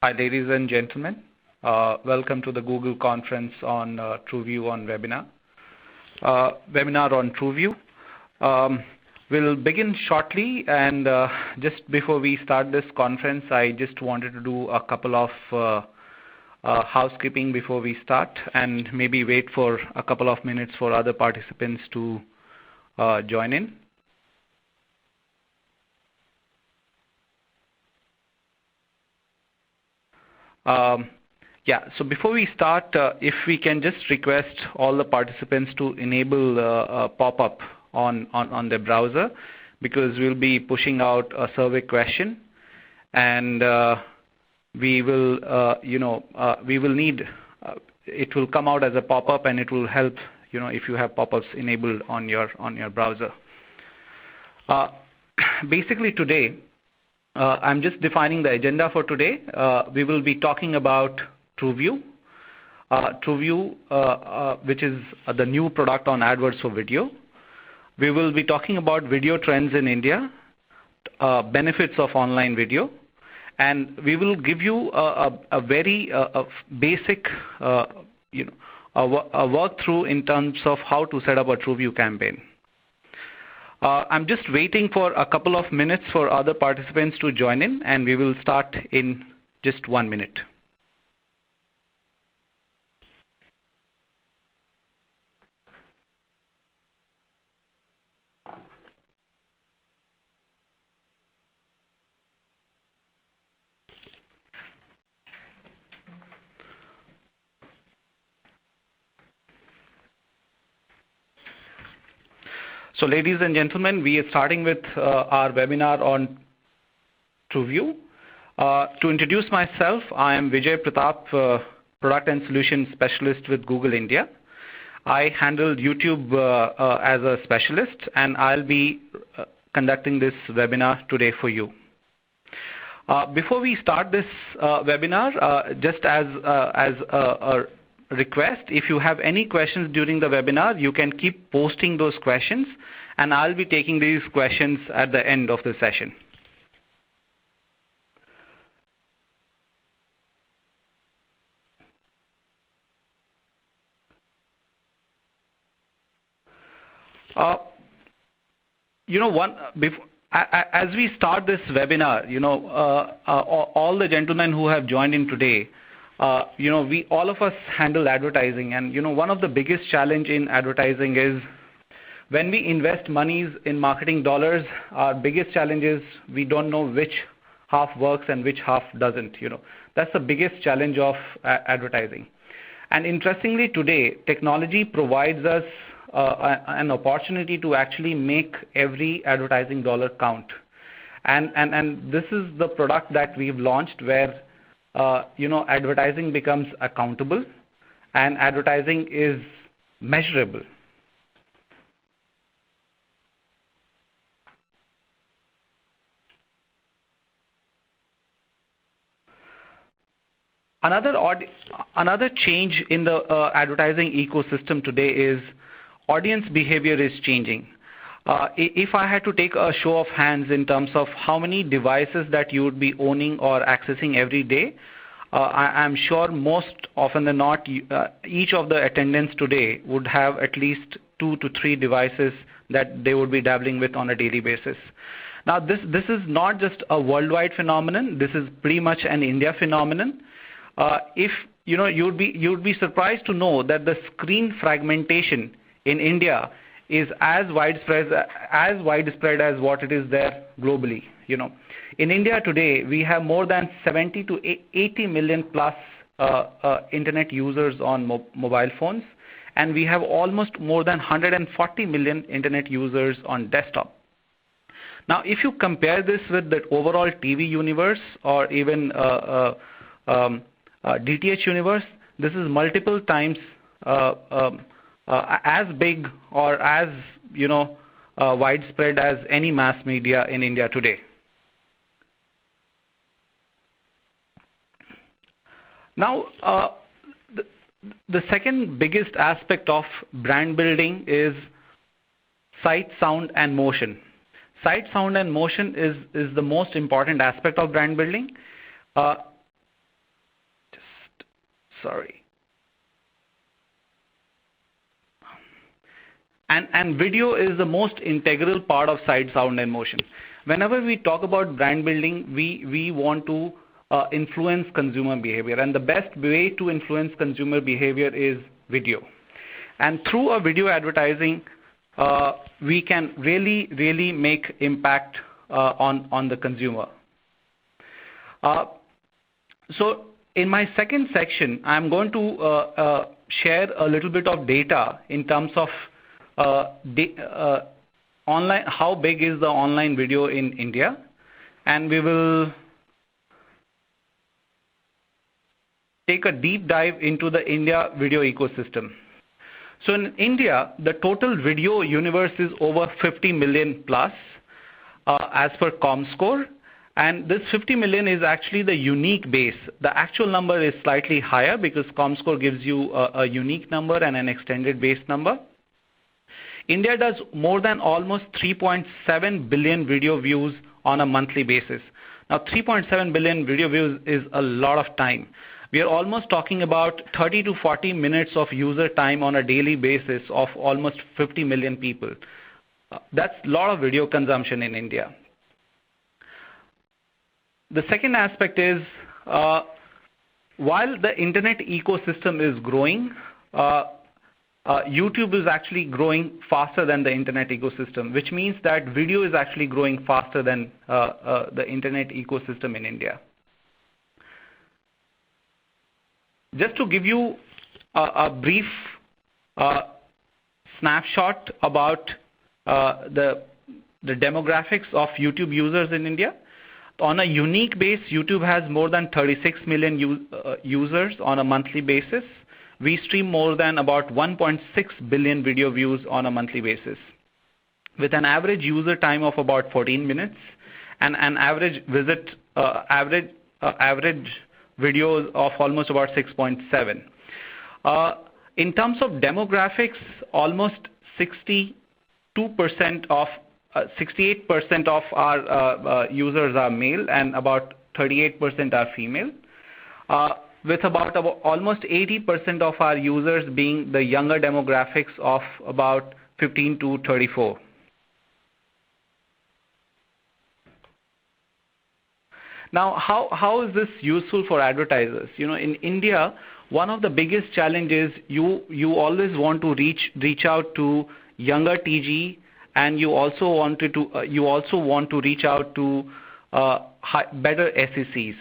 Hi, ladies and gentlemen. Welcome to the Google conference on TrueView on webinar. Webinar on TrueView. We'll begin shortly, and just before we start this conference, I just wanted to do a couple of housekeeping before we start, and maybe wait for a couple of minutes for other participants to join in. So before we start, if we can just request all the participants to enable a pop-up on their browser, because we'll be pushing out a survey question, and we will need it will come out as a pop-up, and it will help if you have pop-ups enabled on your browser. Basically today, I'm just defining the agenda for today. We will be talking about TrueView, which is the new product on AdWords for video. We will be talking about video trends in India, benefits of online video, and we will give you a very basic a walkthrough in terms of how to set up a TrueView campaign. I'm just waiting for a couple of minutes for other participants to join in, and we will start in just 1 minute. So ladies and gentlemen, we are starting with our webinar on TrueView. To introduce myself, I am Vijay Pratap, Product and Solution Specialist with Google India. I handle YouTube as a specialist, and I'll be conducting this webinar today for you. Before we start this webinar, just as a request, if you have any questions during the webinar, you can keep posting those questions, and I'll be taking these questions at the end of the session. As we start this webinar, all the gentlemen who have joined in today, we all of us handle advertising, and one of the biggest challenge in advertising is when we invest monies in marketing dollars, our biggest challenge is we don't know which half works and which half doesn't. That's the biggest challenge of advertising. And interestingly, today technology provides us an opportunity to actually make every advertising dollar count. And this is the product that we've launched, where advertising becomes accountable and advertising is measurable. Another change in the advertising ecosystem today is audience behavior is changing. If I had to take a show of hands in terms of how many devices that you would be owning or accessing every day, I'm sure most often than not, each of the attendants today would have at least 2 to 3 devices that they would be dabbling with on a daily basis. Now, this is not just a worldwide phenomenon. This is pretty much an India phenomenon. If you'd be surprised to know that the screen fragmentation in India is as widespread as what it is there globally. In India today, we have more than 70 to 80 million plus internet users on mobile phones, and we have almost more than 140 million internet users on desktop. Now, if you compare this with the overall TV universe or even DTH universe, this is multiple times as big or as widespread as any mass media in India today. Now, the second biggest aspect of brand building is sight, sound, and motion. Sight, sound, and motion is the most important aspect of brand building. Sorry. And video is the most integral part of sight, sound, and motion. Whenever we talk about brand building, we want to influence consumer behavior, and the best way to influence consumer behavior is video. And through a video advertising, we can really make impact on the consumer. So in my second section, I'm going to share a little bit of data in terms of online, how big is the online video in India, and we will take a deep dive into the India video ecosystem. So in India, the total video universe is over 50 million plus as per ComScore, and this 50 million is actually the unique base. The actual number is slightly higher because ComScore gives you a unique number and an extended base number. India does more than almost 3.7 billion video views on a monthly basis. Now, 3.7 billion video views is a lot of time. We are almost talking about 30 to 40 minutes of user time on a daily basis of almost 50 million people. That's a lot of video consumption in India. The second aspect is, while the internet ecosystem is growing, YouTube is actually growing faster than the internet ecosystem, which means that video is actually growing faster than the internet ecosystem in India. Just to give you a brief snapshot about the demographics of YouTube users in India. On a unique base, YouTube has more than 36 million users on a monthly basis. We stream more than about 1.6 billion video views on a monthly basis, with an average user time of about 14 minutes and an average videos of almost about 6.7. In terms of demographics, almost 68% of our users are male and about 38% are female, with about almost 80% of our users being the younger demographics of about 15 to 34. Now, how is this useful for advertisers? You know, in India, one of the biggest challenges, you always want to reach out to younger TG, and you also want to reach out to better SECs.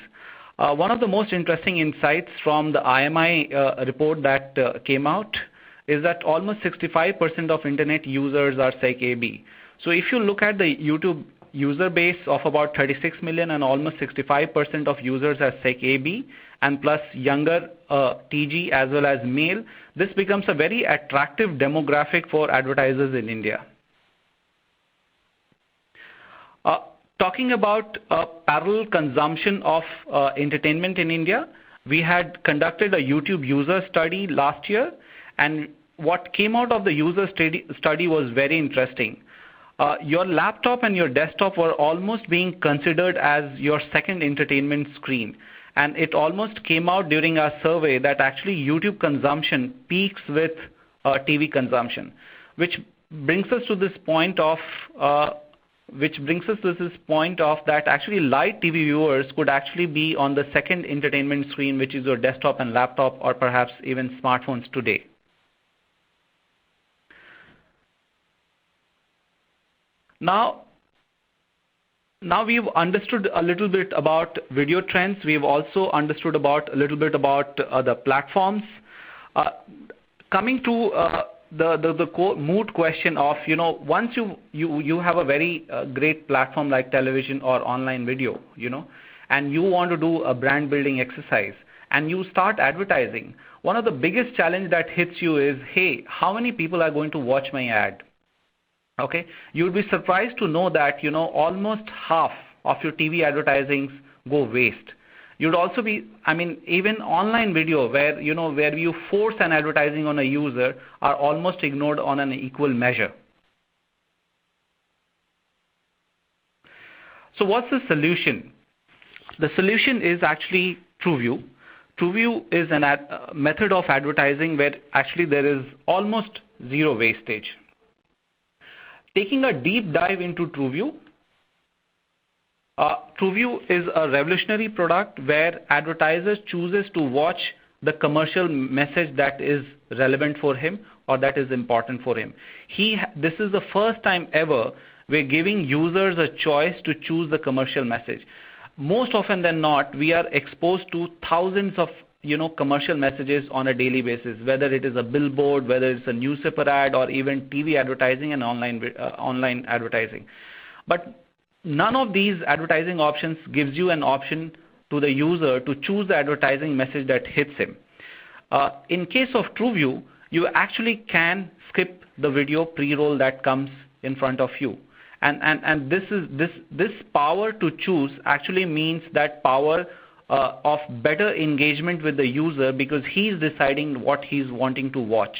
One of the most interesting insights from the IMI report that came out is that almost 65% of internet users are SEC-AB. So if you look at the YouTube user base of about 36 million and almost 65% of users are SEC-AB and plus younger TG as well as male, this becomes a very attractive demographic for advertisers in India. Talking about parallel consumption of entertainment in India, we had conducted a YouTube user study last year, and what came out of the user study was very interesting. Your laptop and your desktop were almost being considered as your second entertainment screen, and it almost came out during our survey that actually YouTube consumption peaks with TV consumption, which brings us to this point of that actually light TV viewers could actually be on the second entertainment screen, which is your desktop and laptop, or perhaps even smartphones today. Now we've understood a little bit about video trends. We've also understood a little bit about the platforms. Coming to the moot question of, you know, once you have a very great platform like television or online video, you know, and you want to do a brand building exercise and you start advertising, one of the biggest challenge that hits you is, hey, how many people are going to watch my ad? Okay, you'll be surprised to know that, you know, almost half of your TV advertisings go waste. You'd also be, I mean, even online video where you force an advertising on a user are almost ignored on an equal measure. So what's the solution? The solution is actually TrueView. TrueView is a method of advertising where actually there is almost zero wastage. Taking a deep dive into TrueView, TrueView is a revolutionary product where advertisers chooses to watch the commercial message that is relevant for him or that is important for him. This is the first time ever we're giving users a choice to choose the commercial message. Most often than not, we are exposed to thousands of commercial messages on a daily basis, whether it is a billboard, whether it's a newspaper ad, or even TV advertising and online advertising. But none of these advertising options gives you an option to the user to choose the advertising message that hits him. In case of TrueView, you actually can skip the video pre-roll that comes in front of you. And this power to choose actually means that power of better engagement with the user because he's deciding what he's wanting to watch.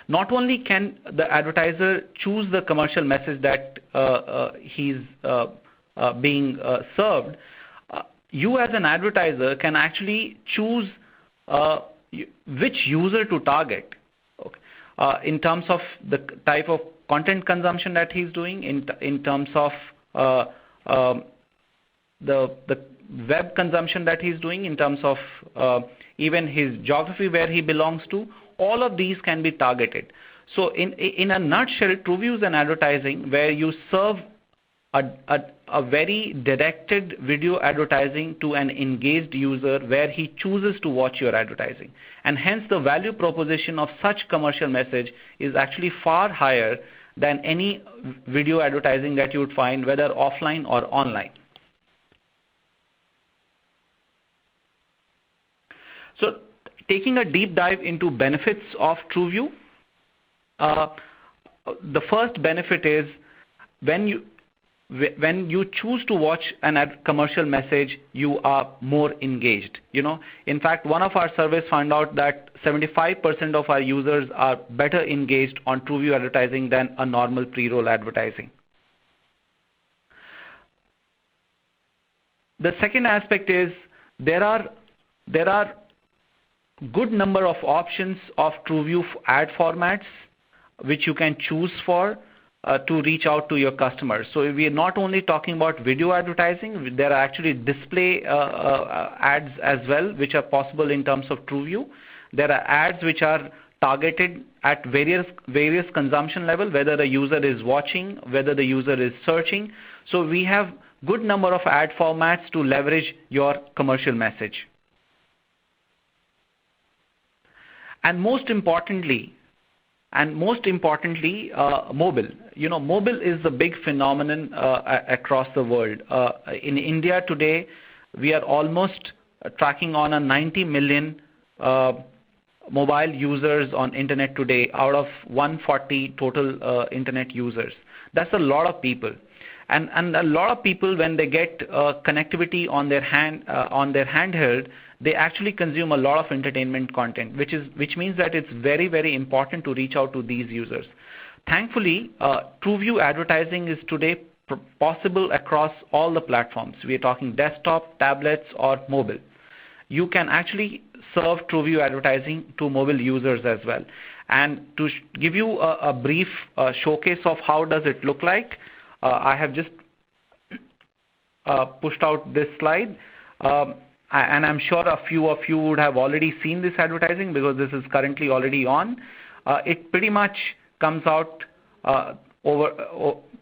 Not only can the advertiser choose the commercial message that he's being served, you as an advertiser can actually choose which user to target. Okay. In terms of the type of content consumption that he's doing, in terms of the web consumption that he's doing, in terms of even his geography where he belongs to, all of these can be targeted. So in a nutshell, TrueView is an advertising where you serve a very directed video advertising to an engaged user where he chooses to watch your advertising. And hence the value proposition of such commercial message is actually far higher than any video advertising that you would find, whether offline or online. So taking a deep dive into benefits of TrueView, the first benefit is when you choose to watch an commercial message, you are more engaged. In fact, one of our surveys found out that 75% of our users are better engaged on TrueView advertising than a normal pre-roll advertising. The second aspect is there are good number of options of TrueView ad formats which you can choose for to reach out to your customers. So we are not only talking about video advertising, there are actually display ads as well which are possible in terms of TrueView. There are ads which are targeted at various consumption level, whether the user is watching, whether the user is searching. So we have good number of ad formats to leverage your commercial message. And most importantly, mobile. Mobile is the big phenomenon across the world. In India today, we are almost tracking on a 90 million mobile users on internet today out of 140 total internet users. That's a lot of people. And a lot of people, when they get connectivity on their handheld, they actually consume a lot of entertainment content, which means that it's very, very important to reach out to these users. Thankfully, TrueView advertising is today possible across all the platforms. We are talking desktop, tablets, or mobile. You can actually serve TrueView advertising to mobile users as well. And to give you a brief showcase of how does it look like, I have just pushed out this slide. And I'm sure a few of you would have already seen this advertising because this is currently already on. It pretty much comes out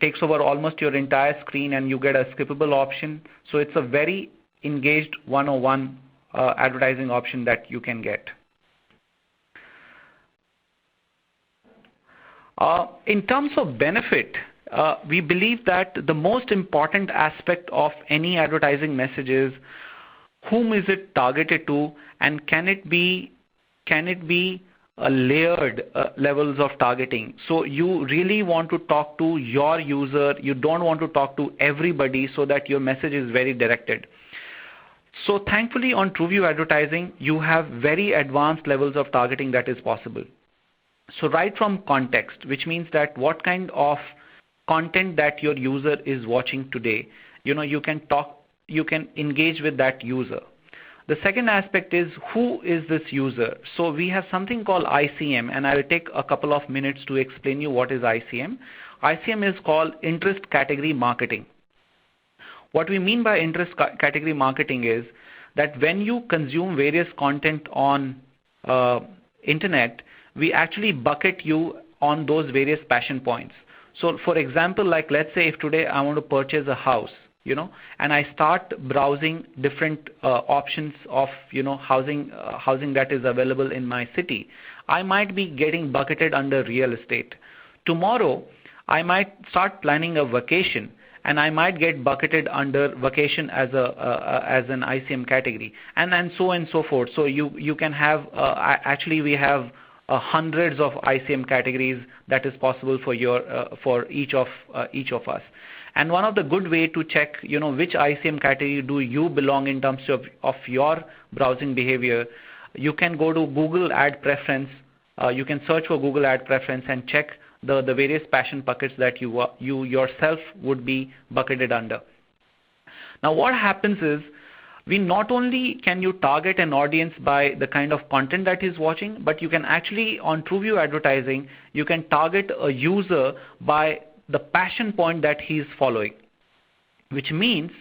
takes over almost your entire screen, and you get a skippable option. So it's a very engaged 101 advertising option that you can get. In terms of benefit, we believe that the most important aspect of any advertising message is whom is it targeted to, and can it be layered levels of targeting. So you really want to talk to your user. You don't want to talk to everybody so that your message is very directed. So thankfully on TrueView advertising, you have very advanced levels of targeting that is possible. So right from context, which means that what kind of content that your user is watching today, you can engage with that user. The second aspect is, who is this user? So we have something called ICM, and I will take a couple of minutes to explain you what is ICM. ICM is called interest category marketing. What we mean by interest category marketing is that when you consume various content on internet, we actually bucket you on those various passion points. So for example, like let's say if today I want to purchase a house, and I start browsing different options of, housing that is available in my city, I might be getting bucketed under real estate. Tomorrow, I might start planning a vacation, and I might get bucketed under vacation as an ICM category, and so on and so forth. So you can have actually we have hundreds of ICM categories that is possible for each of us. And one of the good way to check, which ICM category do you belong in terms of your browsing behavior, you can go to Google Ad Preference. You can search for Google Ad Preference and check the various passion buckets that you yourself would be bucketed under. Now, what happens is, we not only can you target an audience by the kind of content that he's watching, but you can actually, on TrueView advertising, you can target a user by the passion point that he's following, which means,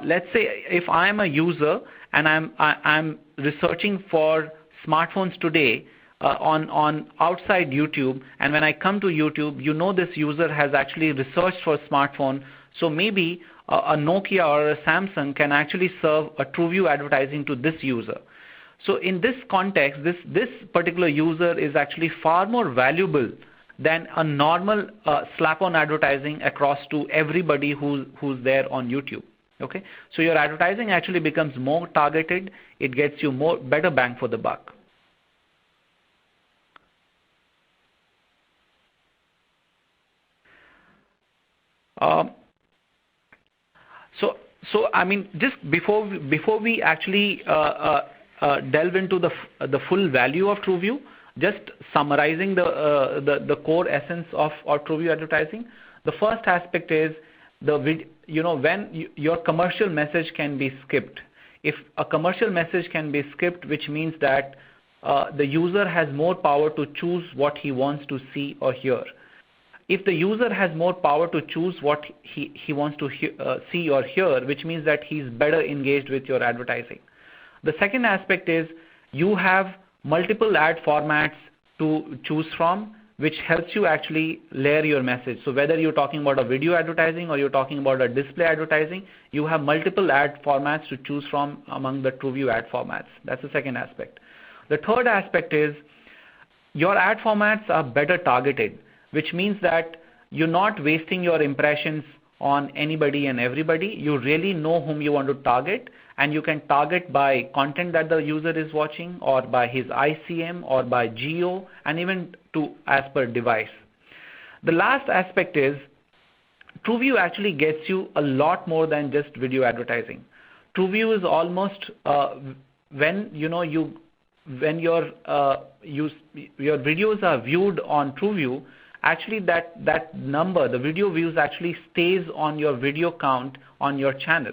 let's say if I am a user and I'm researching for smartphones today on outside YouTube, and when I come to YouTube, this user has actually researched for smartphone, so maybe a Nokia or a Samsung can actually serve a TrueView advertising to this user. So in this context, this particular user is actually far more valuable than a normal slap-on advertising across to everybody who's there on YouTube. Okay, so your advertising actually becomes more targeted. It gets you better bang for the buck. So I mean, just before we actually delve into the full value of TrueView, just summarizing the core essence of TrueView advertising. The first aspect is when your commercial message can be skipped. If a commercial message can be skipped, which means that the user has more power to choose what he wants to see or hear. If the user has more power to choose what he wants to see or hear, which means that he's better engaged with your advertising. The second aspect is you have multiple ad formats to choose from, which helps you actually layer your message. So whether you're talking about a video advertising or you're talking about a display advertising, you have multiple ad formats to choose from among the TrueView ad formats. That's the second aspect. The third aspect is your ad formats are better targeted, which means that you're not wasting your impressions on anybody and everybody. You really know whom you want to target, and you can target by content that the user is watching, or by his ICM, or by geo, and even as per device. The last aspect is TrueView actually gets you a lot more than just video advertising. TrueView is almost when your videos are viewed on TrueView, actually that number, the video views, actually stays on your video count on your channel,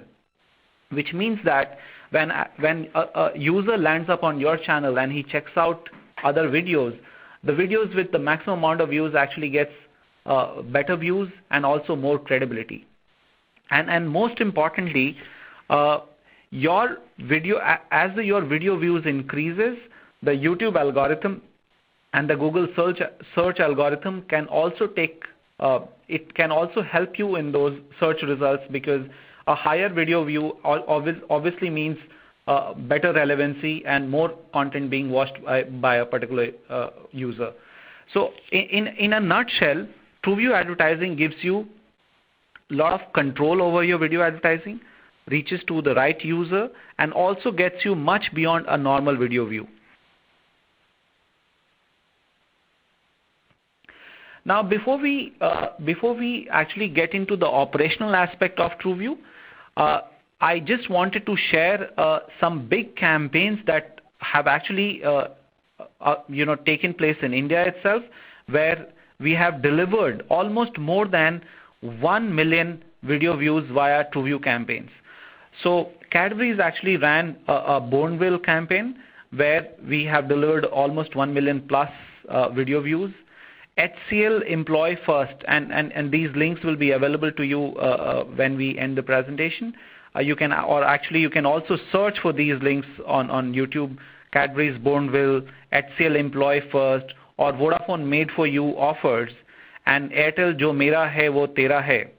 which means that when a user lands up on your channel and he checks out other videos, the videos with the maximum amount of views actually gets better views and also more credibility. And most importantly, your video, as your video views increases, the YouTube algorithm and the Google search algorithm can also it can also help you in those search results, because a higher video view obviously means better relevancy and more content being watched by a particular user. So in a nutshell, TrueView advertising gives you a lot of control over your video advertising, reaches to the right user, and also gets you much beyond a normal video view. Now, before we actually get into the operational aspect of TrueView, I just wanted to share some big campaigns that have actually taken place in India itself, where we have delivered almost more than 1 million video views via TrueView campaigns. So Cadbury's actually ran a Bourneville campaign where we have delivered almost 1 million plus video views. HCL Employ First, and these links will be available to you when we end the presentation. You can also search for these links on YouTube. Cadbury's Bourneville, HCL Employ First, or Vodafone Made for You offers, and Airtel Jo Mera Hai Wo Tera Hai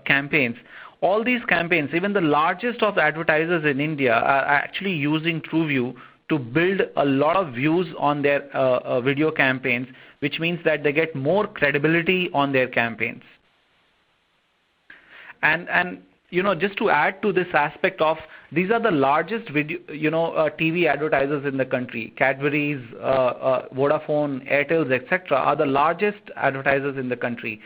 campaigns. All these campaigns, even the largest of the advertisers in India, are actually using TrueView to build a lot of views on their video campaigns, which means that they get more credibility on their campaigns. And just to add to this aspect of, these are the largest video, TV advertisers in the country. Cadbury's, Vodafone, Airtel's, etc. are the largest advertisers in the country.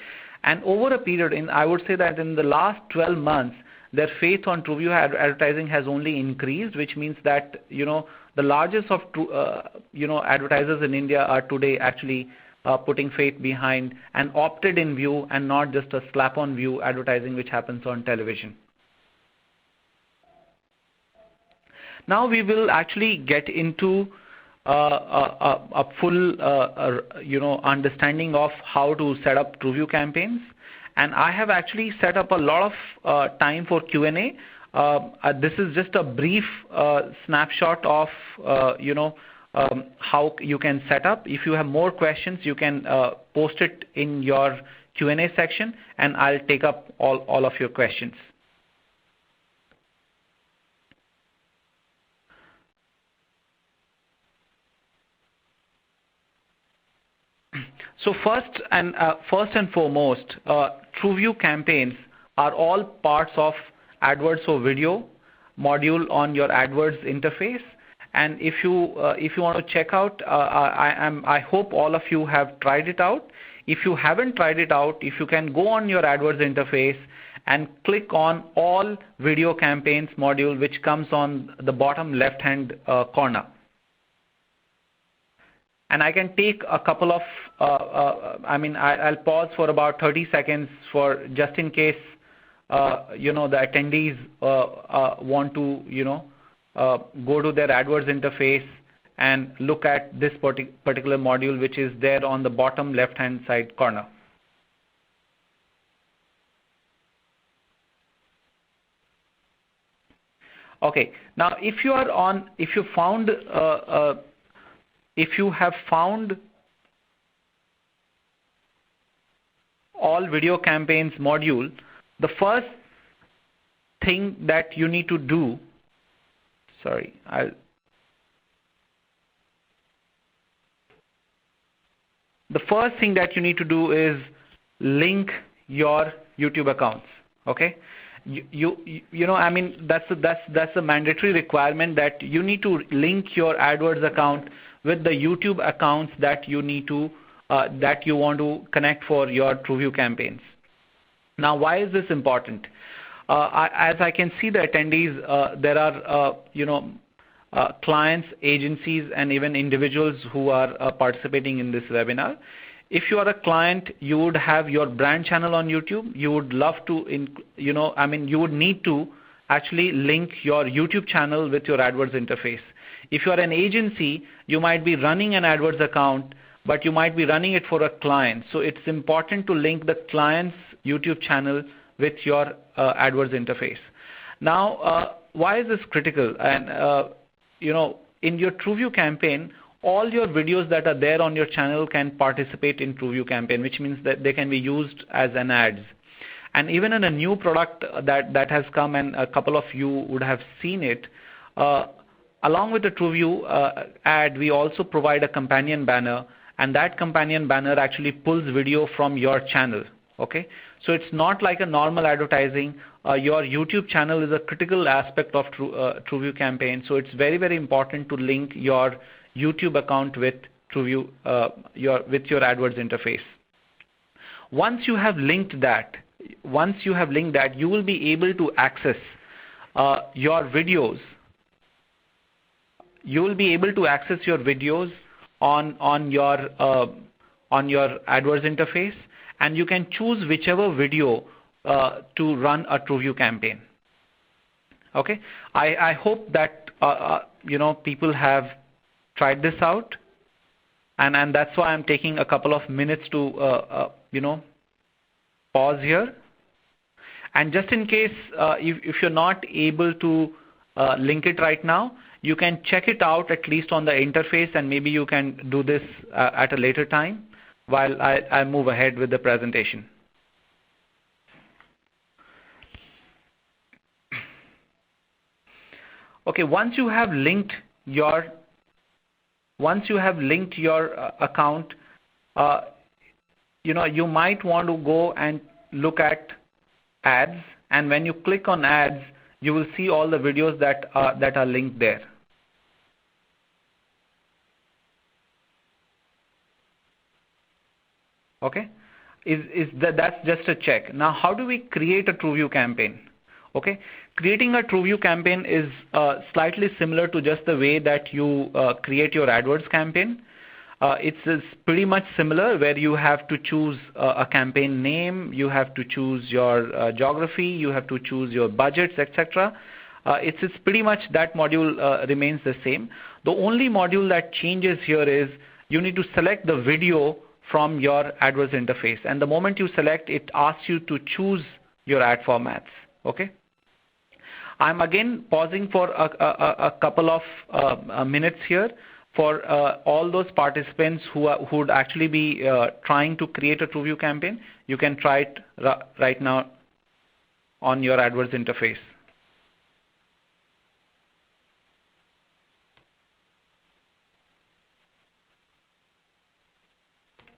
And over a period, I would say that in the last 12 months, their faith on TrueView advertising has only increased, which means that the largest of advertisers in India are today actually putting faith behind an opted-in view and not just a slap-on view advertising which happens on television. Now we will actually get into a full understanding of how to set up TrueView campaigns, and I have actually set up a lot of time for Q&A. This is just a brief snapshot of how you can set up. If you have more questions, you can post it in your Q&A section, and I'll take up all of your questions. So first and foremost, TrueView campaigns are all parts of AdWords for Video module on your AdWords interface. And if you want to check out, I hope all of you have tried it out. If you haven't tried it out, if you can go on your AdWords interface and click on All Video Campaigns module, which comes on the bottom left-hand corner. And I can take a couple of, I'll pause for about 30 seconds for just in case, the attendees want to, go to their AdWords interface and look at this particular module, which is there on the bottom left-hand side corner. Okay. Now, if you have found all video campaigns module, the first thing that you need to do, the first thing that you need to do is link your YouTube accounts. Okay, that's a mandatory requirement that you need to link your AdWords account with the YouTube accounts that you need to that you want to connect for your TrueView campaigns. Now, why is this important? As I can see the attendees, there are clients, agencies, and even individuals who are participating in this webinar. If you are a client, you would have your brand channel on YouTube. You would love to, you would need to actually link your YouTube channel with your AdWords interface. If you are an agency, you might be running an AdWords account, but you might be running it for a client. So it's important to link the client's YouTube channel with your AdWords interface. Now, why is this critical? And in your TrueView campaign, all your videos that are there on your channel can participate in TrueView campaign, which means that they can be used as an ads. And even in a new product that has come, and a couple of you would have seen it, along with the TrueView ad, we also provide a companion banner, and that companion banner actually pulls video from your channel. Okay, so it's not like a normal advertising. Your YouTube channel is a critical aspect of TrueView campaign, so it's very, very important to link your YouTube account with TrueView, with your AdWords interface. Once you have linked that, you will be able to access your videos. You will be able to access your videos on your AdWords interface, and you can choose whichever video to run a TrueView campaign. Okay, I hope that people have tried this out, and that's why I'm taking a couple of minutes to pause here. And just in case if you're not able to link it right now, you can check it out at least on the interface, and maybe you can do this at a later time while I move ahead with the presentation. Okay, once you have linked your account, you might want to go and look at ads, and when you click on ads, you will see all the videos that are linked there. Okay, that's just a check. Now, how do we create a TrueView campaign? Okay, creating a TrueView campaign is slightly similar to just the way that you create your AdWords campaign. It's pretty much similar, where you have to choose a campaign name, you have to choose your geography, you have to choose your budgets, etc. It's pretty much that module remains the same. The only module that changes here is you need to select the video from your AdWords interface, and the moment you select, it asks you to choose your ad formats. Okay, I'm again pausing for a couple of minutes here for all those participants who would actually be trying to create a TrueView campaign. You can try it right now on your AdWords interface.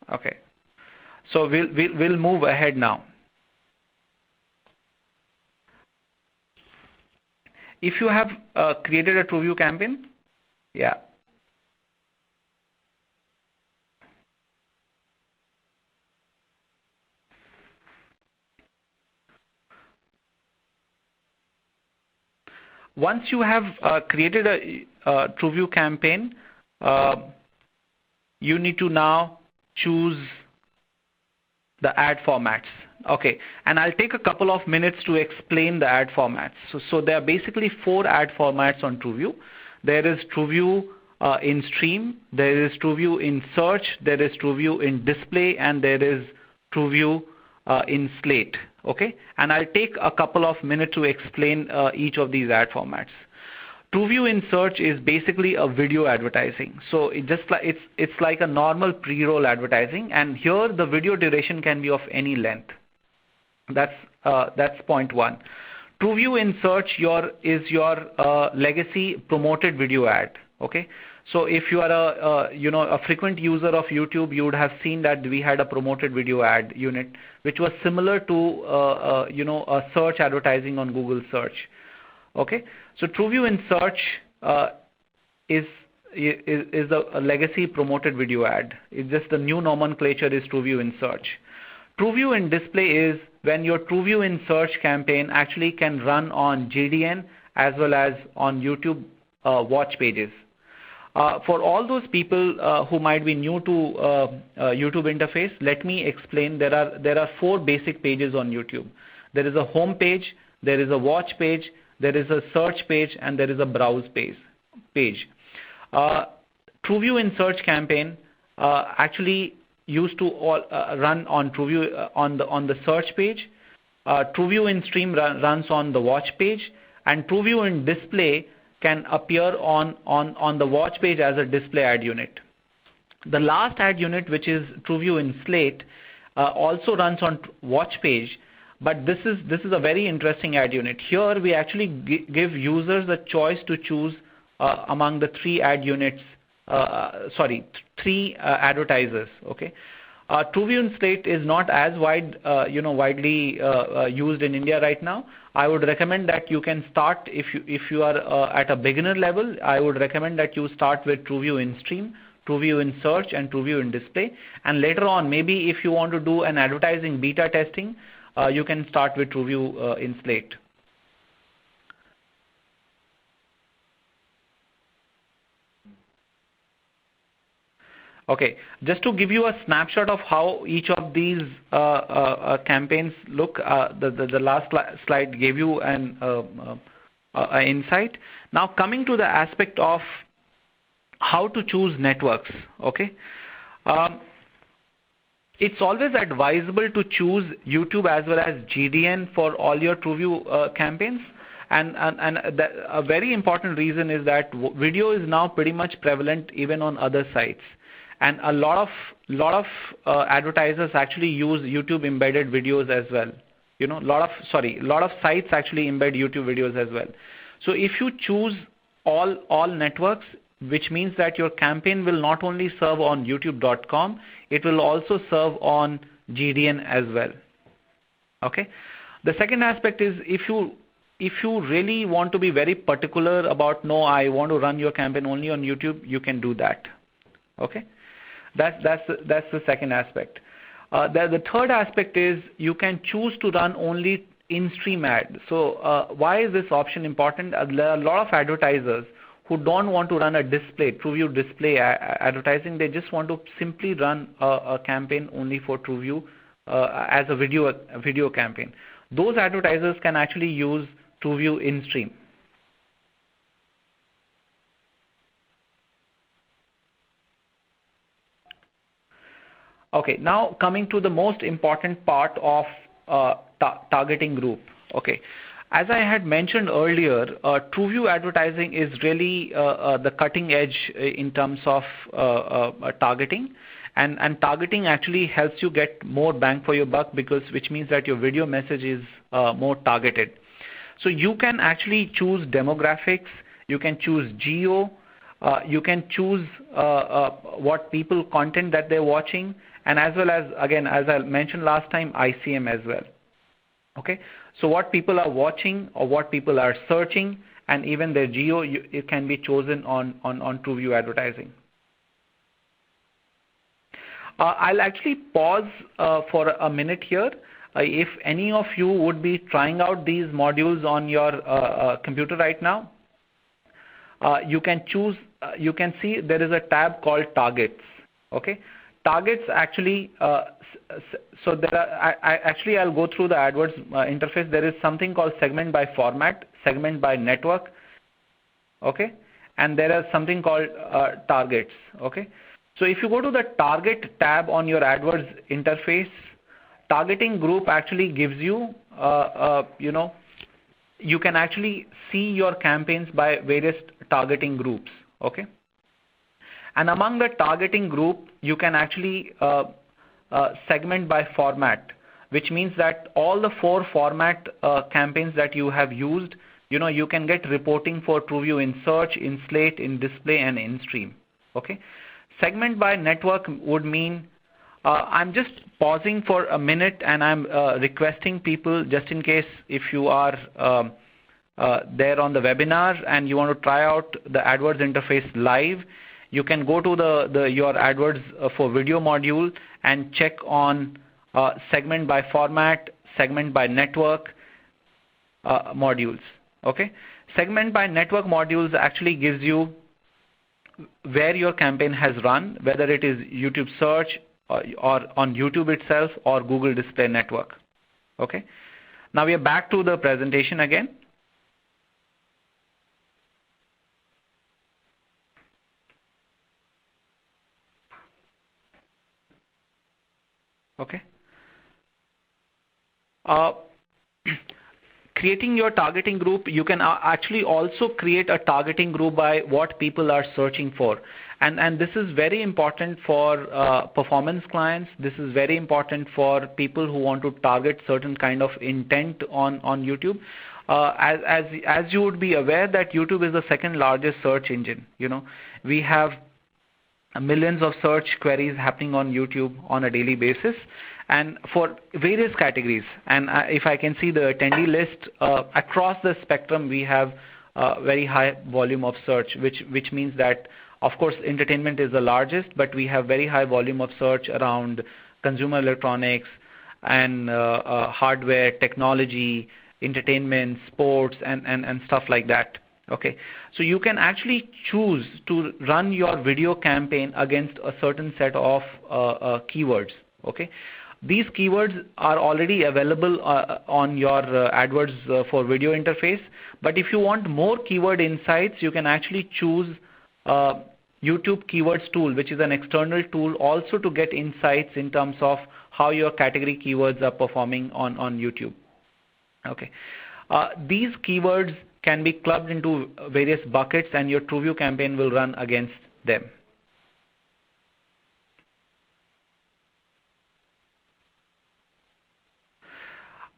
Okay, so we'll move ahead now. If you have created a TrueView campaign, yeah. Once you have created a TrueView campaign, you need to now choose the ad formats. Okay, and I'll take a couple of minutes to explain the ad formats. So there are basically 4 ad formats on TrueView. There is TrueView in stream, there is TrueView in search, there is TrueView in display, and there is TrueView in slate. Okay, and I'll take a couple of minutes to explain each of these ad formats. TrueView in search is basically a video advertising. So it's like a normal pre-roll advertising, and here the video duration can be of any length. That's point one. TrueView in search is your legacy promoted video ad. Okay, so if you are a frequent user of YouTube, you would have seen that we had a promoted video ad unit, which was similar to a search advertising on Google search. Okay, so TrueView in search is a legacy promoted video ad. It's just the new nomenclature is TrueView in search. TrueView in display is when your TrueView in search campaign actually can run on JDN as well as on YouTube watch pages. For all those people who might be new to YouTube interface, let me explain. There are 4 basic pages on YouTube. There is a home page, there is a watch page, there is a search page, and there is a browse page. TrueView in search campaign actually used to run on TrueView on the search page. TrueView in stream runs on the watch page, and TrueView in display can appear on the watch page as a display ad unit. The last ad unit, which is TrueView in slate, also runs on watch page, but this is a very interesting ad unit. Here we actually give users a choice to choose among the 3 ad units. 3 advertisers. Okay, TrueView in slate is not as widely used in India right now. I would recommend that you can start if you are at a beginner level. I would recommend that you start with TrueView in stream, TrueView in search, and TrueView in display. And later on, maybe if you want to do an advertising beta testing, you can start with TrueView in slate. Okay, just to give you a snapshot of how each of these campaigns look, the last slide gave you an insight. Now coming to the aspect of how to choose networks, okay. It's always advisable to choose YouTube as well as GDN for all your TrueView campaigns. And a very important reason is that video is now pretty much prevalent even on other sites. And a lot of advertisers actually use YouTube embedded videos as well. A lot of sites actually embed YouTube videos as well. So if you choose all networks, which means that your campaign will not only serve on youtube.com, it will also serve on GDN as well. Okay. The second aspect is if you really want to be very particular about, no, I want to run your campaign only on YouTube, you can do that. Okay. That's the second aspect. The third aspect is you can choose to run only in-stream ad. So why is this option important? There are a lot of advertisers who don't want to run a display, TrueView display advertising. They just want to simply run a campaign only for TrueView as a video campaign. Those advertisers can actually use TrueView in-stream. Okay, now coming to the most important part of targeting group. Okay. As I had mentioned earlier, TrueView advertising is really the cutting edge in terms of targeting, and targeting actually helps you get more bang for your buck, which means that your video message is more targeted. So you can actually choose demographics, you can choose geo, you can choose what people content that they're watching, and as well as, again, as I mentioned last time, ICM as well. Okay, so what people are watching or what people are searching, and even their geo, it can be chosen on TrueView advertising. I'll actually pause for a minute here. If any of you would be trying out these modules on your computer right now, you can choose. You can see there is a tab called Targets. Okay, targets actually. So there are, I'll go through the AdWords interface. There is something called segment by format, segment by network, okay, and there is something called targets. Okay, so if you go to the target tab on your AdWords interface, targeting group actually gives you, you can actually see your campaigns by various targeting groups. Okay, and among the targeting group, you can actually segment by format, which means that all the 4 format campaigns that you have used, you can get reporting for TrueView in search, in slate, in display, and in stream. Okay, segment by network would mean I'm just pausing for a minute, and I'm requesting people, just in case if you are there on the webinar and you want to try out the AdWords interface live, you can go to your AdWords for video module and check on segment by format, segment by network modules. Okay, segment by network modules actually gives you where your campaign has run, whether it is YouTube search or on YouTube itself or Google Display Network. Okay, now we are back to the presentation again. Okay. Creating your targeting group, you can actually also create a targeting group by what people are searching for. And this is very important for performance clients. This is very important for people who want to target certain kind of intent on YouTube. As you would be aware that YouTube is the second largest search engine. We have millions of search queries happening on YouTube on a daily basis, and for various categories. And if I can see the attendee list, across the spectrum, we have very high volume of search, which means that, of course, entertainment is the largest, but we have very high volume of search around consumer electronics and hardware, technology, entertainment, sports, and stuff like that. Okay, so you can actually choose to run your video campaign against a certain set of keywords. Okay, These keywords are already available on your AdWords for video interface. But if you want more keyword insights, you can actually choose YouTube Keywords tool, which is an external tool also to get insights in terms of how your category keywords are performing on YouTube. Okay. These keywords can be clubbed into various buckets, and your TrueView campaign will run against them.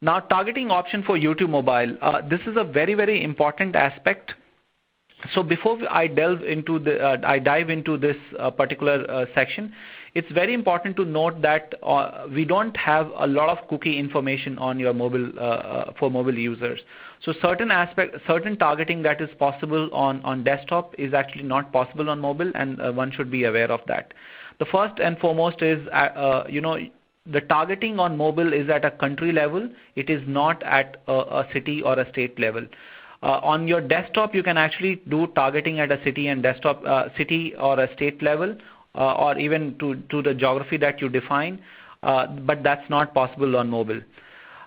Now, targeting option for YouTube mobile. This is a very, very important aspect. So before I dive into this particular section, it's very important to note that we don't have a lot of cookie information on your mobile for mobile users. So certain targeting that is possible on desktop is actually not possible on mobile, and one should be aware of that. The first and foremost is the targeting on mobile is at a country level. It is not at a city or a state level. On your desktop, you can actually do targeting at a city and city or a state level, or even to the geography that you define, but that's not possible on mobile.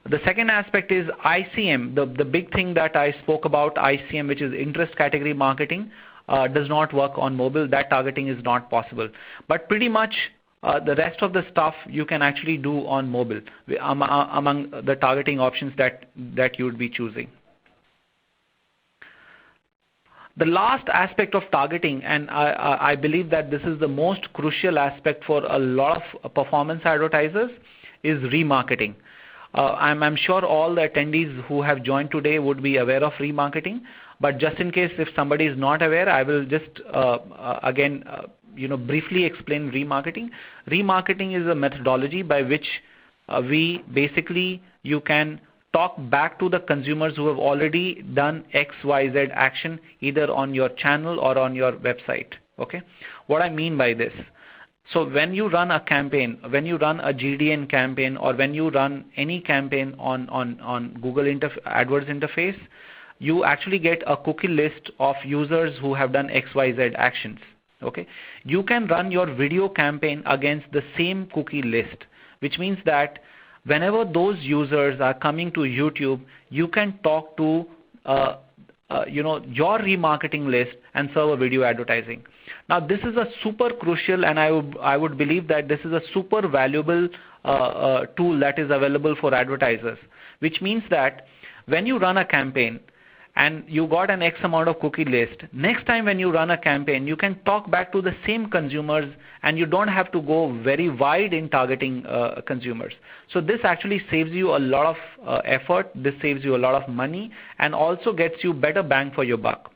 The second aspect is ICM. The big thing that I spoke about, ICM, which is interest category marketing, does not work on mobile. That targeting is not possible. But pretty much the rest of the stuff you can actually do on mobile among the targeting options that you would be choosing. The last aspect of targeting, and I believe that this is the most crucial aspect for a lot of performance advertisers, is remarketing. I'm sure all the attendees who have joined today would be aware of remarketing, but just in case if somebody is not aware, I will just again briefly explain remarketing. Remarketing is a methodology by which you can talk back to the consumers who have already done XYZ action either on your channel or on your website. Okay, what I mean by this. So when you run a campaign, when you run a GDN campaign, or when you run any campaign on Google AdWords interface, you actually get a cookie list of users who have done XYZ actions. Okay, you can run your video campaign against the same cookie list, which means that whenever those users are coming to YouTube, you can talk to your remarketing list and serve a video advertising. Now, this is a super crucial, and I would believe that this is a super valuable tool that is available for advertisers, which means that when you run a campaign and you got an X amount of cookie list, next time when you run a campaign, you can talk back to the same consumers, and you don't have to go very wide in targeting consumers. So this actually saves you a lot of effort, this saves you a lot of money, and also gets you better bang for your buck.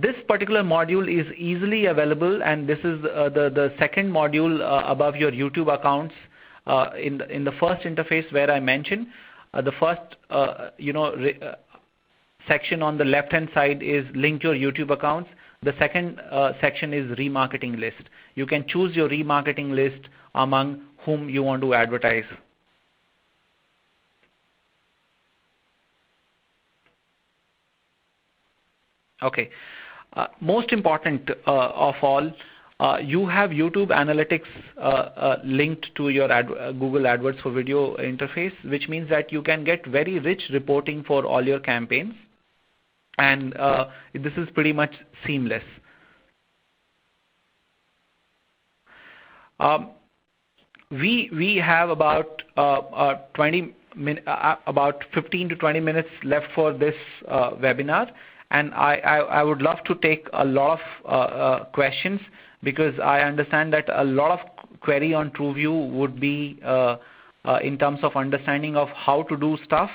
This particular module is easily available, and this is the second module above your YouTube accounts in the first interface where I mentioned. The first section on the left hand side is link your YouTube accounts. The second section is remarketing list. You can choose your remarketing list among whom you want to advertise. Okay, most important of all, you have YouTube Analytics linked to your Google AdWords for video interface, which means that you can get very rich reporting for all your campaigns, and this is pretty much seamless. We have about 15 to 20 minutes left for this webinar, and I would love to take a lot of questions, because I understand that a lot of query on TrueView would be in terms of understanding of how to do stuff.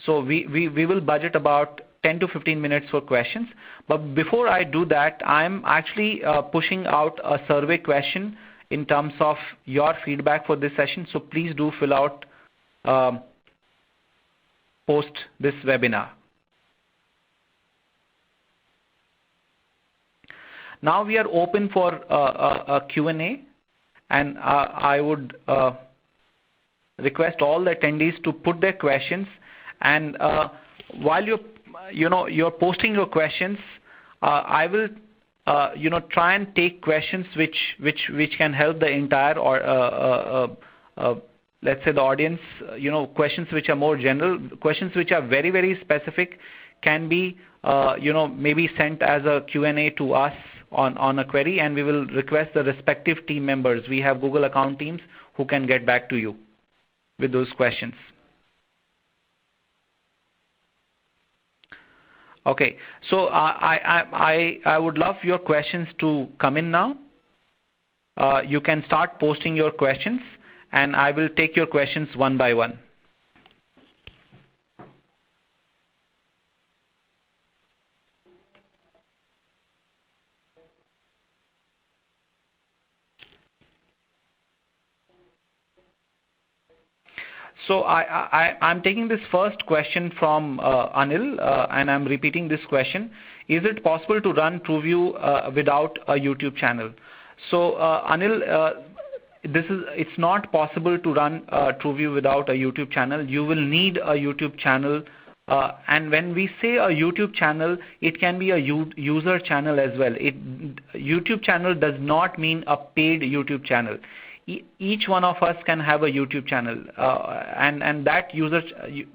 So we will budget about 10 to 15 minutes for questions. But before I do that, I'm actually pushing out a survey question in terms of your feedback for this session. So please do fill out post this webinar. Now we are open for a Q&A, and I would request all the attendees to put their questions. And while you're posting your questions, I will try and take questions which can help the entire or let's say the audience, questions which are more general, questions which are very, very specific can be, maybe sent as a Q&A to us on a query, and we will request the respective team members. We have Google account teams who can get back to you with those questions. Okay, so I would love your questions to come in now. You can start posting your questions, and I will take your questions one by one. So I'm taking this first question from Anil, and I'm repeating this question. Is it possible to run TrueView without a YouTube channel? So Anil, it's not possible to run TrueView without a YouTube channel. You will need a YouTube channel, and when we say a YouTube channel, it can be a user channel as well. YouTube channel does not mean a paid YouTube channel. Each one of us can have a YouTube channel, and that user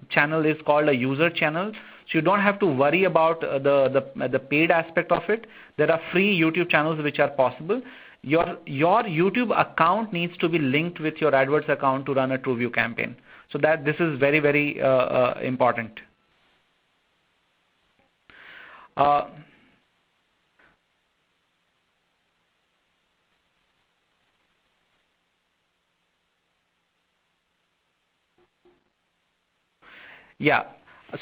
channel is called a user channel. So you don't have to worry about the paid aspect of it. There are free YouTube channels which are possible. Your YouTube account needs to be linked with your AdWords account to run a TrueView campaign. So this is very, very important. Yeah.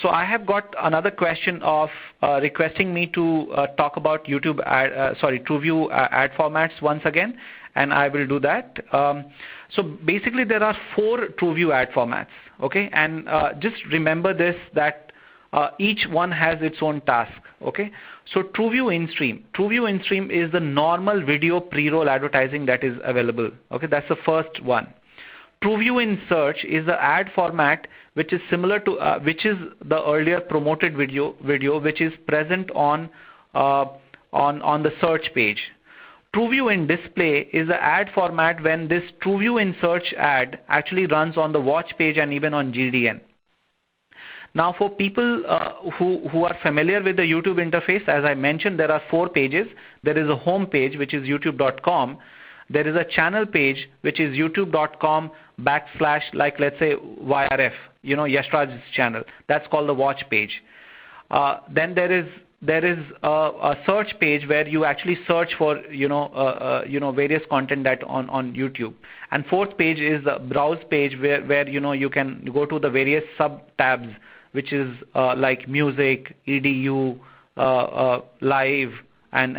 So I have got another question of requesting me to talk about TrueView ad formats once again, and I will do that. So basically, there are 4 TrueView ad formats. Okay, and just remember this, that each one has its own task. Okay, so TrueView in-stream. TrueView in-stream is the normal video pre-roll advertising that is available. Okay, that's the first one. TrueView in search is the ad format which is similar to which is the earlier promoted video which is present on the search page. TrueView in display is the ad format when this TrueView in search ad actually runs on the watch page and even on GDN. Now, for people who are familiar with the YouTube interface, as I mentioned, there are 4 pages. There is a home page, which is youtube.com. There is a channel page, which is youtube.com/ like, let's say, YRF, Yashraj's channel. That's called the watch page. Then there is a search page where you actually search for various content that on YouTube. And 4th page is the browse page where you can go to the various sub tabs, which is like music, EDU, live, and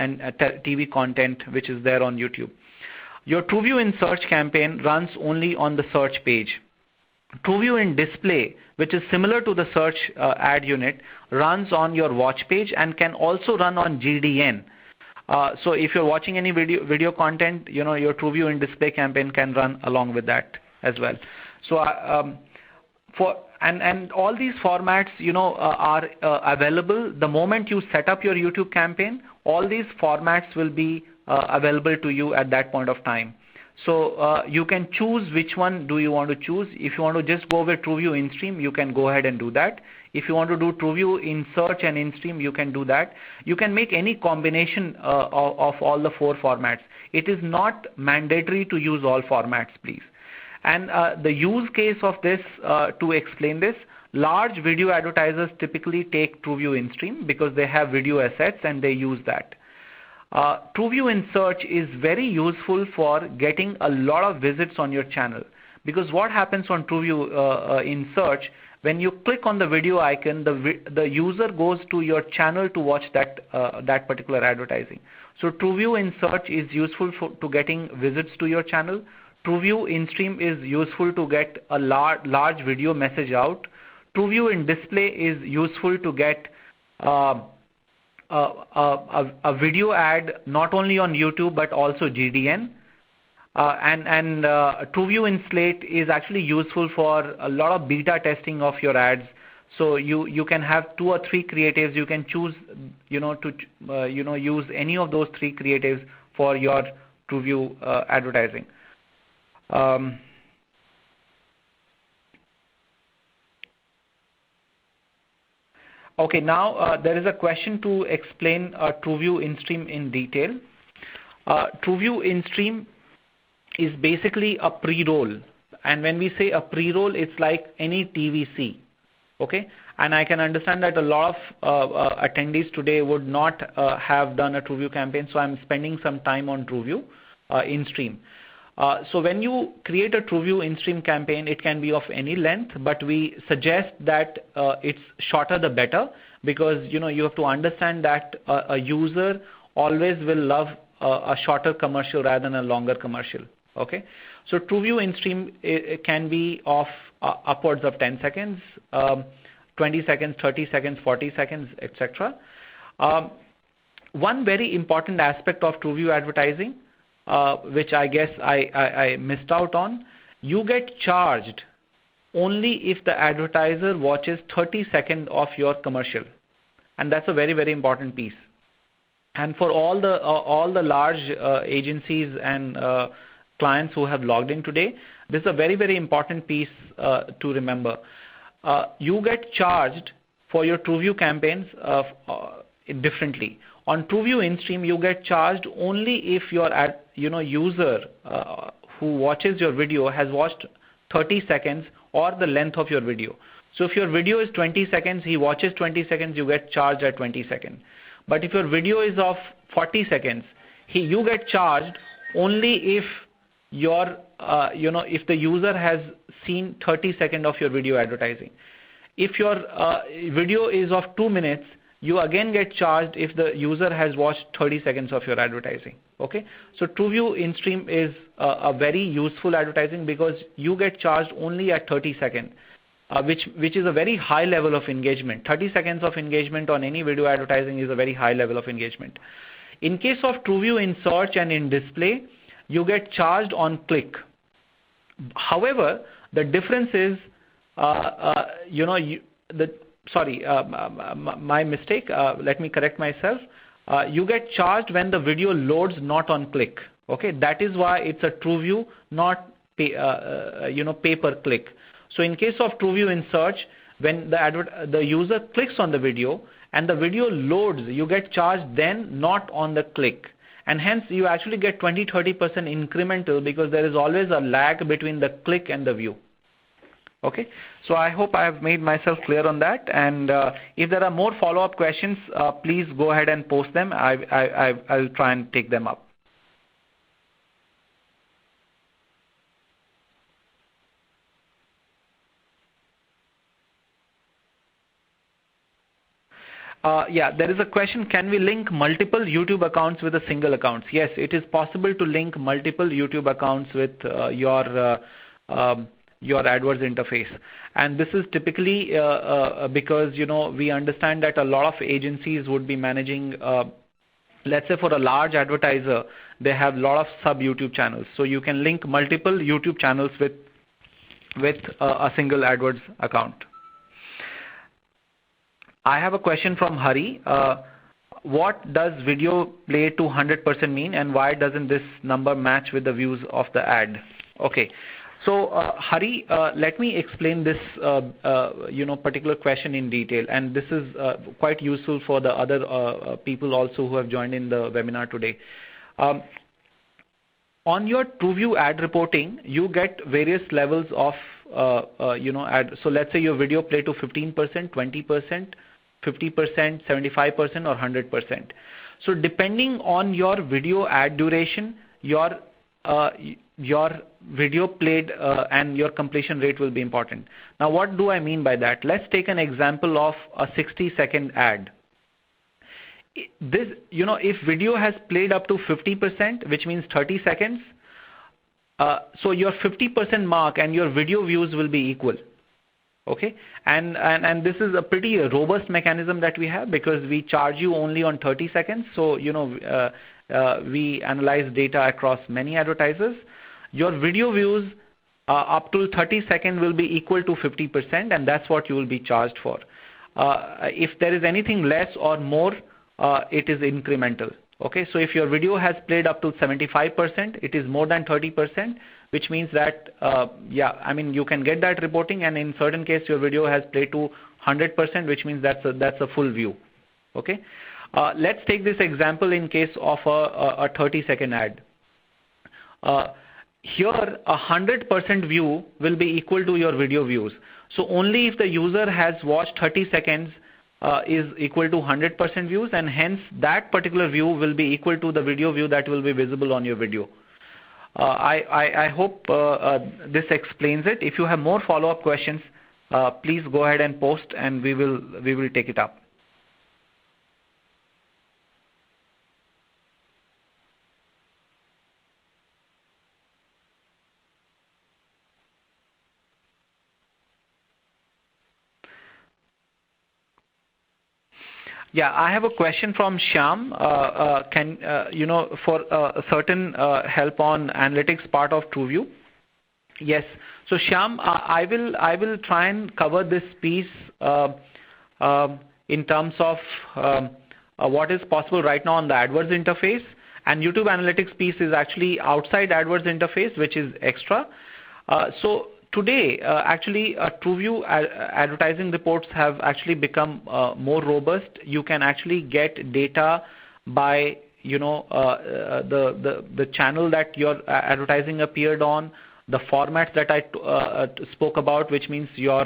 TV content, which is there on YouTube. Your TrueView in search campaign runs only on the search page. TrueView in display, which is similar to the search ad unit, runs on your watch page and can also run on GDN. So if you're watching any video content, your TrueView in display campaign can run along with that as well. So and all these formats, are available the moment you set up your YouTube campaign. All these formats will be available to you at that point of time. So you can choose which one do you want to choose. If you want to just go with TrueView in-stream, you can go ahead and do that. If you want to do TrueView in search and in-stream, you can do that. You can make any combination of all the 4 formats. It is not mandatory to use all formats, please. And the use case of this, to explain this, large video advertisers typically take TrueView in-stream because they have video assets and they use that. TrueView in search is very useful for getting a lot of visits on your channel, because what happens on TrueView in search, when you click on the video icon, the user goes to your channel to watch that particular advertising. So TrueView in search is useful to getting visits to your channel. TrueView in stream is useful to get a large video message out. TrueView in display is useful to get a video ad not only on YouTube but also GDN. And TrueView in Slate is actually useful for a lot of beta testing of your ads. So you can have 2 or 3 creatives. You can choose use any of those three creatives for your TrueView advertising. Okay, now there is a question to explain TrueView in-stream in detail. TrueView in-stream is basically a pre-roll, and when we say a pre-roll, it's like any TVC. Okay, and I can understand that a lot of attendees today would not have done a TrueView campaign, so I'm spending some time on TrueView in-stream. So when you create a TrueView in-stream campaign, it can be of any length, but we suggest that it's shorter the better, because you have to understand that a user always will love a shorter commercial rather than a longer commercial. Okay, so TrueView in-stream can be of upwards of 10 seconds, 20 seconds, 30 seconds, 40 seconds, etc. One very important aspect of TrueView advertising, which I guess I missed out on, you get charged only if the advertiser watches 30 seconds of your commercial, and that's a very, very important piece. And for all the large agencies and clients who have logged in today, this is a very, very important piece to remember. You get charged for your TrueView campaigns differently. On TrueView in-stream, you get charged only if your user who watches your video has watched 30 seconds or the length of your video. So if your video is 20 seconds, he watches 20 seconds, you get charged at 20 seconds. But if your video is of 40 seconds, you get charged only if if the user has seen 30 seconds of your video advertising. If your video is of 2 minutes, you again get charged if the user has watched 30 seconds of your advertising. Okay, so TrueView in-stream is a very useful advertising because you get charged only at 30 seconds, which is a very high level of engagement. 30 seconds of engagement on any video advertising is a very high level of engagement. In case of TrueView in search and in display, you get charged on click. However, the difference is, my mistake. Let me correct myself. You get charged when the video loads not on click. Okay, that is why it's a TrueView, not pay per click. So in case of TrueView in search, when the user clicks on the video and the video loads, you get charged then, not on the click. And hence you actually get 20-30% incremental because there is always a lag between the click and the view. Okay, so I hope I have made myself clear on that. And if there are more follow-up questions, please go ahead and post them. I'll try and take them up. Yeah, there is a question, can we link multiple YouTube accounts with a single account? Yes, it is possible to link multiple YouTube accounts with your AdWords interface. And this is typically because, we understand that a lot of agencies would be managing, let's say for a large advertiser, they have a lot of sub-YouTube channels. So you can link multiple YouTube channels with a single AdWords account. I have a question from Hari. What does video play to 100% mean, and why doesn't this number match with the views of the ad? Okay, so Hari, let me explain this particular question in detail, and this is quite useful for the other people also who have joined in the webinar today. On your TrueView ad reporting, you get various levels of ad. So let's say your video play to 15%, 20%. 50%, 75%, or 100%. So depending on your video ad duration, your video played and your completion rate will be important. Now what do I mean by that? Let's take an example of a 60-second ad. This, if video has played up to 50%, which means 30 seconds, so your 50% mark and your video views will be equal. Okay, and this is a pretty robust mechanism that we have because we charge you only on 30 seconds. So we analyze data across many advertisers. Your video views up to 30 seconds will be equal to 50%, and that's what you will be charged for. If there is anything less or more it is incremental. Okay, so if your video has played up to 75%, it is more than 30%, which means that, you can get that reporting, and in certain case, your video has played to 100%, which means that's a full view. Okay, let's take this example in case of a 30-second ad. Here, 100% view will be equal to your video views. So only if the user has watched 30 seconds is equal to 100% views, and hence that particular view will be equal to the video view that will be visible on your video. I hope this explains it. If you have more follow-up questions, please go ahead and post, and we will take it up. Yeah, I have a question from Shyam. For certain help on analytics part of TrueView? Yes. So Shyam, I will try and cover this piece in terms of what is possible right now on the AdWords interface, and YouTube Analytics piece is actually outside AdWords interface, which is extra. So today, TrueView advertising reports have actually become more robust. You can actually get data by the channel that your advertising appeared on, the formats that I spoke about, which means your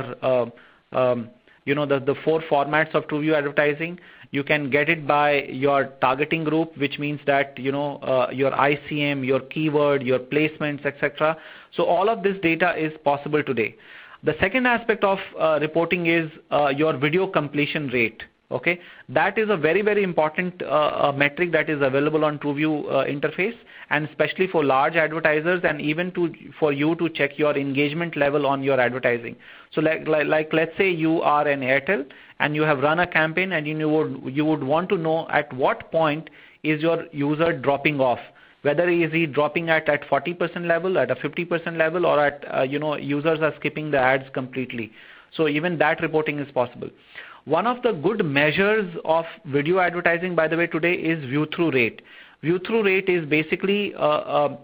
the 4 formats of TrueView advertising. You can get it by your targeting group, which means that your ICM, your keyword, your placements, etc. So all of this data is possible today. The second aspect of reporting is your video completion rate. Okay, that is a very, very important metric that is available on TrueView interface, and especially for large advertisers, and even for you to check your engagement level on your advertising. So like let's say you are an Airtel and you have run a campaign, and you would want to know at what point is your user dropping off. Whether is he dropping at 40% level, at a 50% level, or at users are skipping the ads completely. So even that reporting is possible. One of the good measures of video advertising, by the way, today is view-through rate. View-through rate is basically how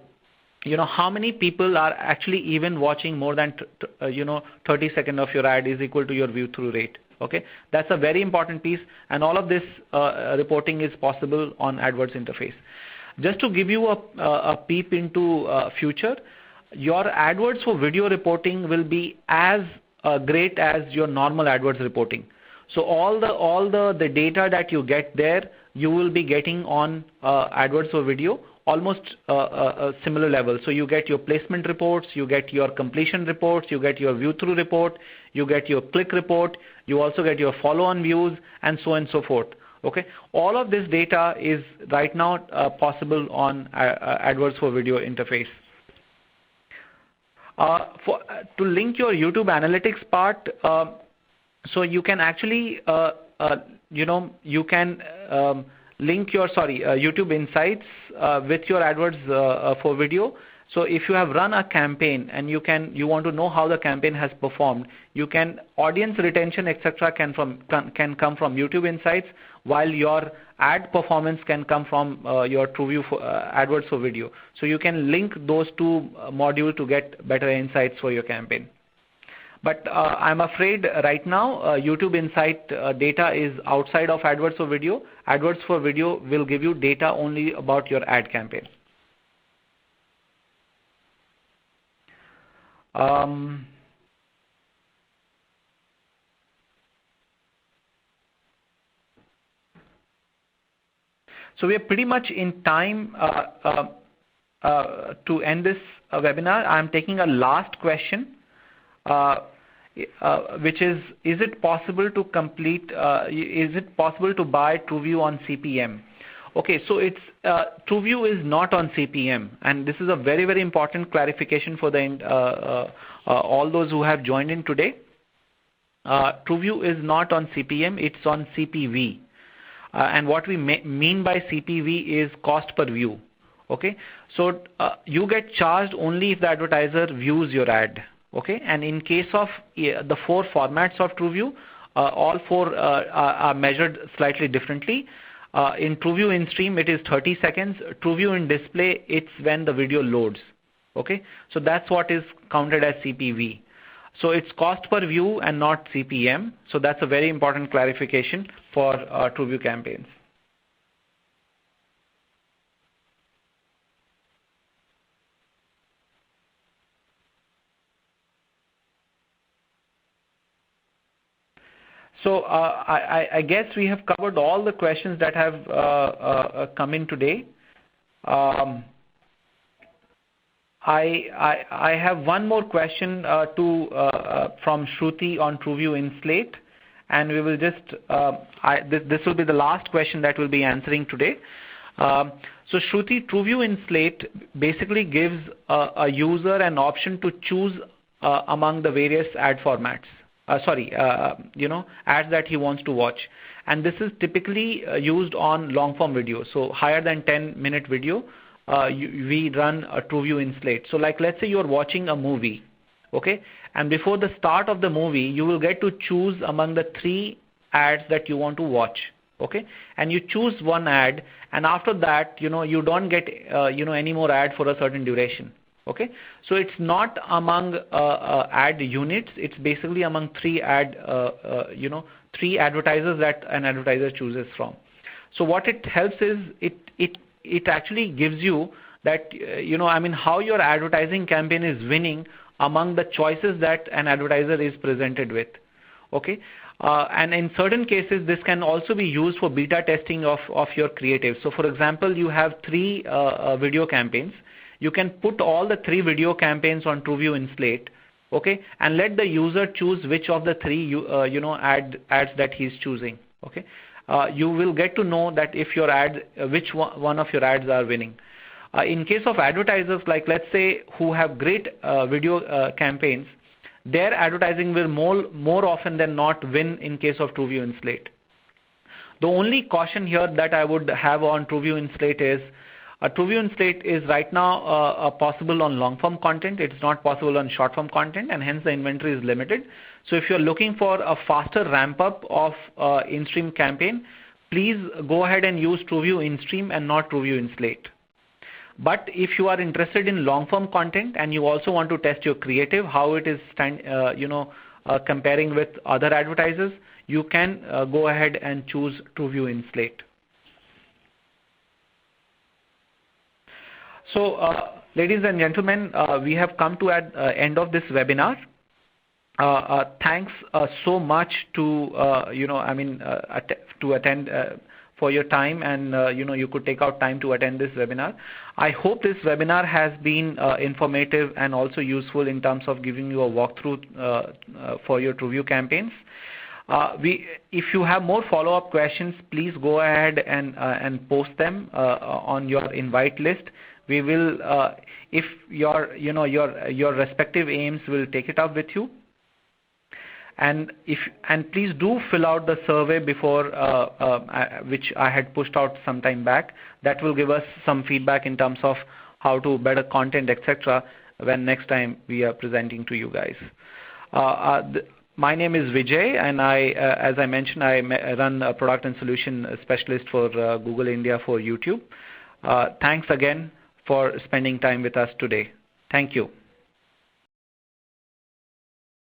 many people are actually even watching more than 30 seconds of your ad is equal to your view-through rate. Okay, that's a very important piece, and all of this reporting is possible on AdWords interface. Just to give you a peep into future, your AdWords for video reporting will be as great as your normal AdWords reporting. So all the data that you get there, you will be getting on AdWords for video, almost a similar level. So you get your placement reports, you get your completion reports, you get your view-through report, you get your click report, you also get your follow-on views, and so on and so forth. Okay, all of this data is right now possible on AdWords for video interface. To link your YouTube Analytics part, so you can actually you can link your YouTube Insights with your AdWords for video. So if you have run a campaign and you want to know how the campaign has performed, audience retention, etc. can come from YouTube Insights, while your ad performance can come from your TrueView AdWords for video. So you can link those two modules to get better insights for your campaign. But I'm afraid right now YouTube Insight data is outside of AdWords for video. AdWords for video will give you data only about your ad campaign. So we are pretty much in time to end this webinar. I'm taking a last question, which is it possible to is it possible to buy TrueView on CPM? Okay, so TrueView is not on CPM, and this is a very, very important clarification for all those who have joined in today. TrueView is not on CPM, it's on CPV. And what we mean by CPV is cost per view. Okay, so you get charged only if the advertiser views your ad. Okay, and in case of the 4 formats of TrueView, all 4 are measured slightly differently. In TrueView in stream, it is 30 seconds. TrueView in display, it's when the video loads. Okay, so that's what is counted as CPV. So it's cost per view and not CPM. So that's a very important clarification for TrueView campaigns. So I guess we have covered all the questions that have come in today. I have one more question from Shruti on TrueView in Slate, and we will just this will be the last question that we'll be answering today. So Shruti, TrueView in Slate basically gives a user an option to choose among the various ad formats. Ads that he wants to watch, and this is typically used on long form video. So higher than 10-minute video. We run a TrueView in Slate. So like let's say you're watching a movie, okay, and before the start of the movie you will get to choose among the 3 ads that you want to watch, okay, and you choose one ad, and after that you don't get any more ad for a certain duration, okay. So it's not among ad units, it's basically among 3 3 advertisers that an advertiser chooses from. So what it helps is it actually gives you that, how your advertising campaign is winning among the choices that an advertiser is presented with. Okay. And in certain cases, this can also be used for beta testing of your creative. So for example, you have 3 video campaigns. You can put all the 3 video campaigns on TrueView in Slate, okay, and let the user choose which of the 3 ads that he's choosing. Okay. You will get to know that if your ad, which one of your ads are winning. In case of advertisers, like let's say who have great video campaigns, their advertising will more often than not win in case of TrueView in Slate. The only caution here that I would have on TrueView in Slate is TrueView in Slate is right now possible on long form content. It's not possible on short form content, and hence the inventory is limited. So if you're looking for a faster ramp up of in-stream campaign, please go ahead and use TrueView in-stream and not TrueView in Slate. But if you are interested in long form content and you also want to test your creative, how it is comparing with other advertisers, you can go ahead and choose TrueView in Slate. So ladies and gentlemen, we have come to an end of this webinar. Thanks so much to to attend for your time, and you could take out time to attend this webinar. I hope this webinar has been informative and also useful in terms of giving you a walkthrough for your TrueView campaigns. If you have more follow-up questions, please go ahead and post them on your invite list. We will, if your respective aims will take it up with you. And please do fill out the survey before which I had pushed out some time back. That will give us some feedback in terms of how to better content, etc. when next time we are presenting to you guys. My name is Vijay, and as I mentioned, I run a product and solution specialist for Google India for YouTube. Thanks again for spending time with us today. Thank you.